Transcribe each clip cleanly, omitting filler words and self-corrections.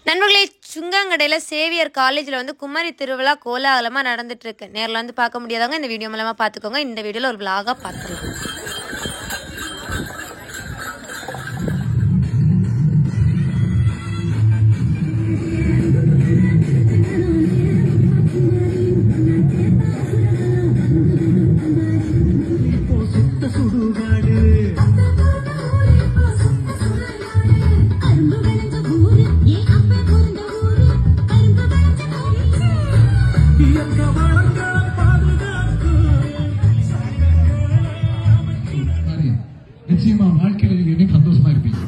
நண்பர்களே, சுங்கங்கடையில் சேவியர் காலேஜில் வந்து குமரி திருவிழா கோலாகலமாக நடந்துட்டு இருக்கு. நேரில் வந்து பார்க்க முடியாதவங்க இந்த வீடியோ மூலமாக பார்த்துக்கோங்க. இந்த வீடியோவில் ஒரு விலாகாக பார்த்துக்கலாம். நிச்சயமா வாழ்க்கையில் என்னைக்கு சந்தோஷமா இருப்பீங்க.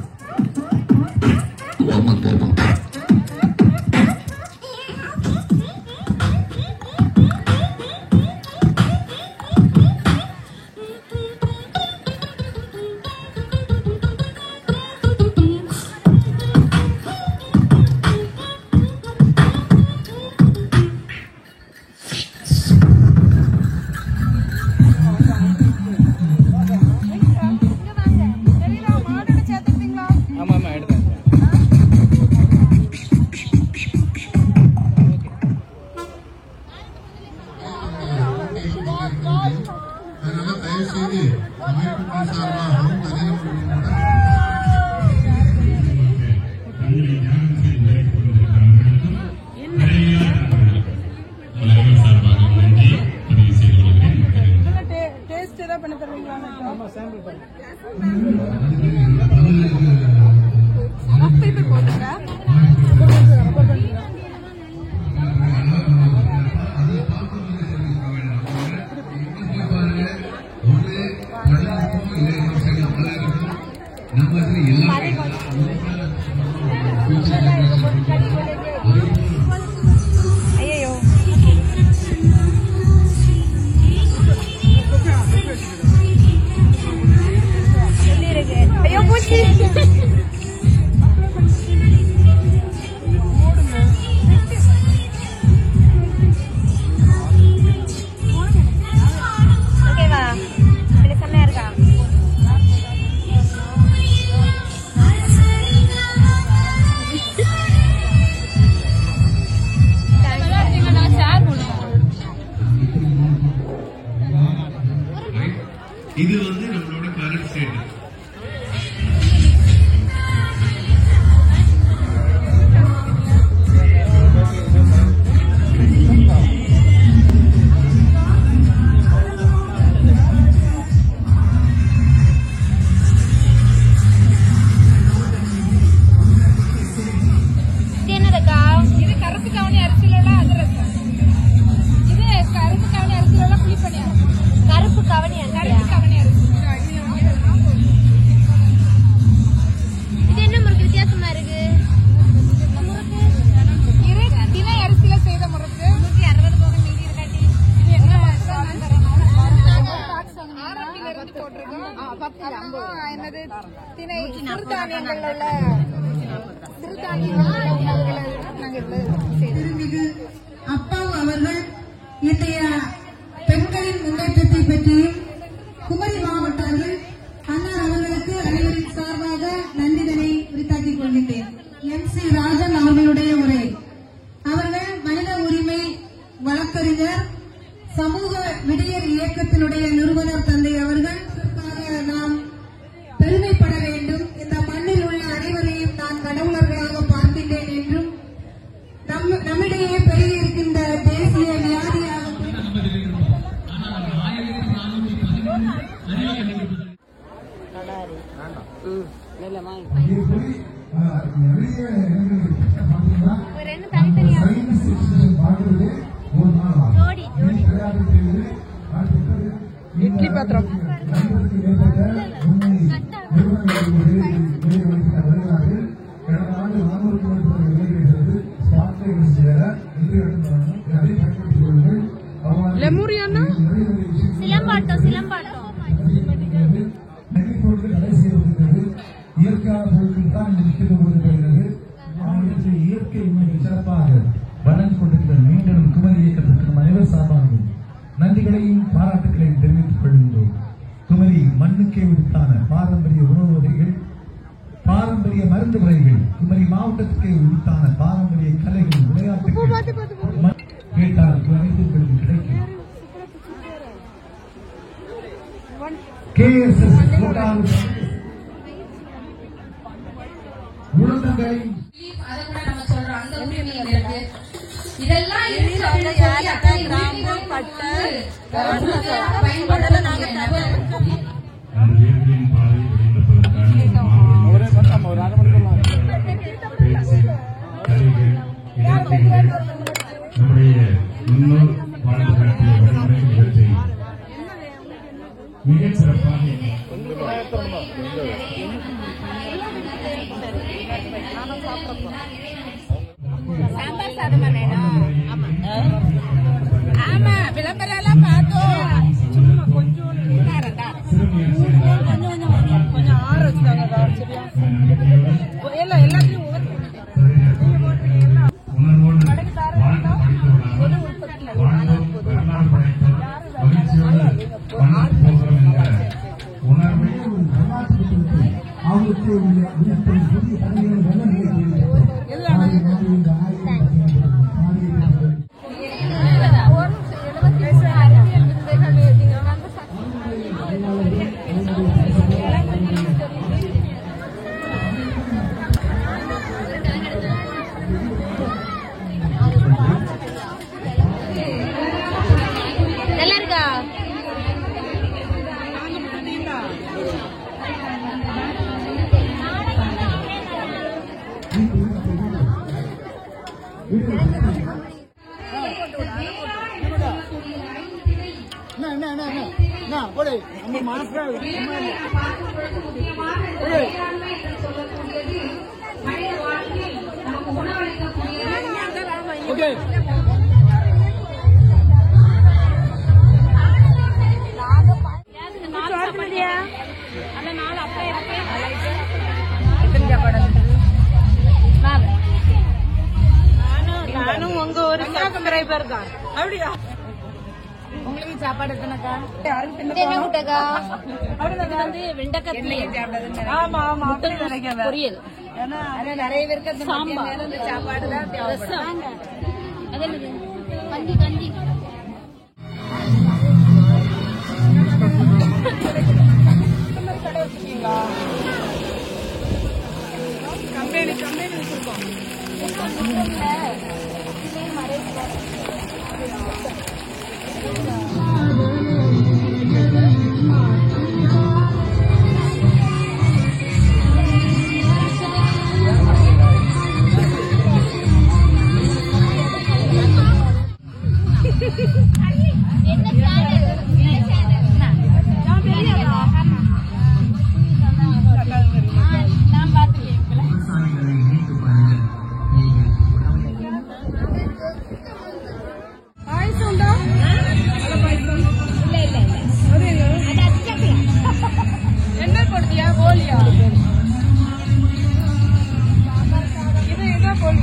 இது வந்து நம்மளோட கரண்ட் ஸ்டேட். அப்பா அவர்கள் இன்றைய பெண்களின் முன்னேற்றத்தை பற்றியும் குமரி மாவட்டத்தில் அண்ணா அவர்களுக்கு அனைவரின் சார்பாக நன்றிதனை உரித்தாக்கிக் கொள்கின்றேன். MC ராஜன் அவர்களுடைய உரை. அவர்கள் மனித உரிமை வழக்கறிஞர், சமூக விடியல் இயக்கத்தினுடைய நிறுவனர் தந்தை அவர்கள். நாம் பெருமைப்பட வேண்டும். இந்த மண்ணில் உள்ள அனைவரையும் நான் கடவுளர்களாக பார்க்கின்றேன் என்றும் நம்மிடையே பெருகி இருக்கின்ற தேசிய வியாதியாக இட்லி பாத்திரம் லெமூரியானா சிலம்பாட்டம் இயற்கை சிறப்பாக வளர்ந்து கொண்டிருக்கிற மீண்டும் குமரி இயக்கத்திற்கு அனைவர் சார்பாகவும் நன்றிகளையும் பாராட்டுகளையும் தெரிவித்துக் கொள்கின்றோம். குமரி மண்ணுக்கே உரித்தான பாரம்பரிய உணவு வகைகள், பாரம்பரிய மருந்து முறைகள், குமரி மாவட்டத்துக்கே உரித்தான கேட்டால் அனைத்து உங்களுக்கு கிடைக்கும். KSS கோட்டால் உலகங்களை நம்முடைய முன்னோர் வாழ்ந்து காட்டிய வழிமுறை இவற்றை மிகச் சிறப்பாக சாம்பார் சாதமா வேணும். ஆமா விளம்பரம் எல்லாம் பார்த்தோம். கொஞ்சம் ஆறு வச்சுட்டாங்க. எல்லாத்தையும் உணர்வோடு வாழ்ந்து படித்தவர்களாக வரலாறு படைத்தோம் மகிழ்ச்சியோடு வாழ்ந்து போகிறோம் என்ற உணர்வை அவருக்கு புதிய பணிகள் நல்ல நல்லா இருக்கா? நானும் உங்க ஒரு சப்ஸ்கிரைபர் தான். அப்படியா? உங்களுக்கு சாப்பாடு எத்தனைக்கா? ஆமா ஆமா பொரியல். நிறைய பேருக்கு சாப்பாடு தான் தேவைப்படும். கம்பெனி வச்சிருக்கோம். என்ன போட்டியா? கோலியா? இது என்ன கோலி?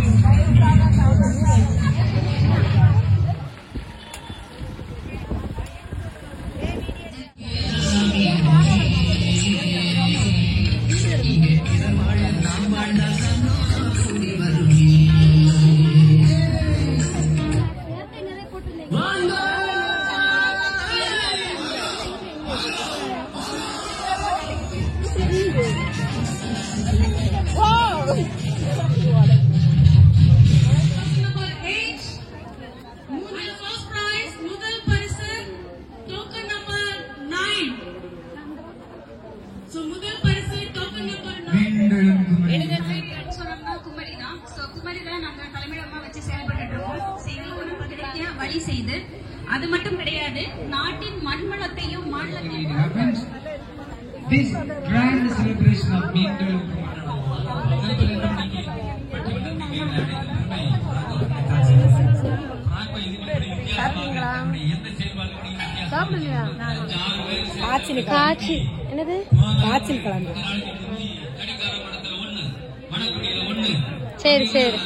வழி செய்து அது மட்டும் கிடையாது, நாட்டின் மண்வளத்தையும் மாநிலத்தையும் This grand celebration of மீன்கள் காய்ச்சி என்னது காய்ச்சல் கலந்து. சரி சரி.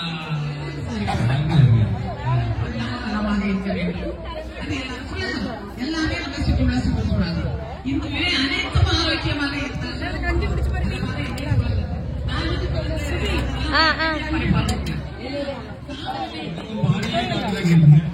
ஆ ஆ நிலையில்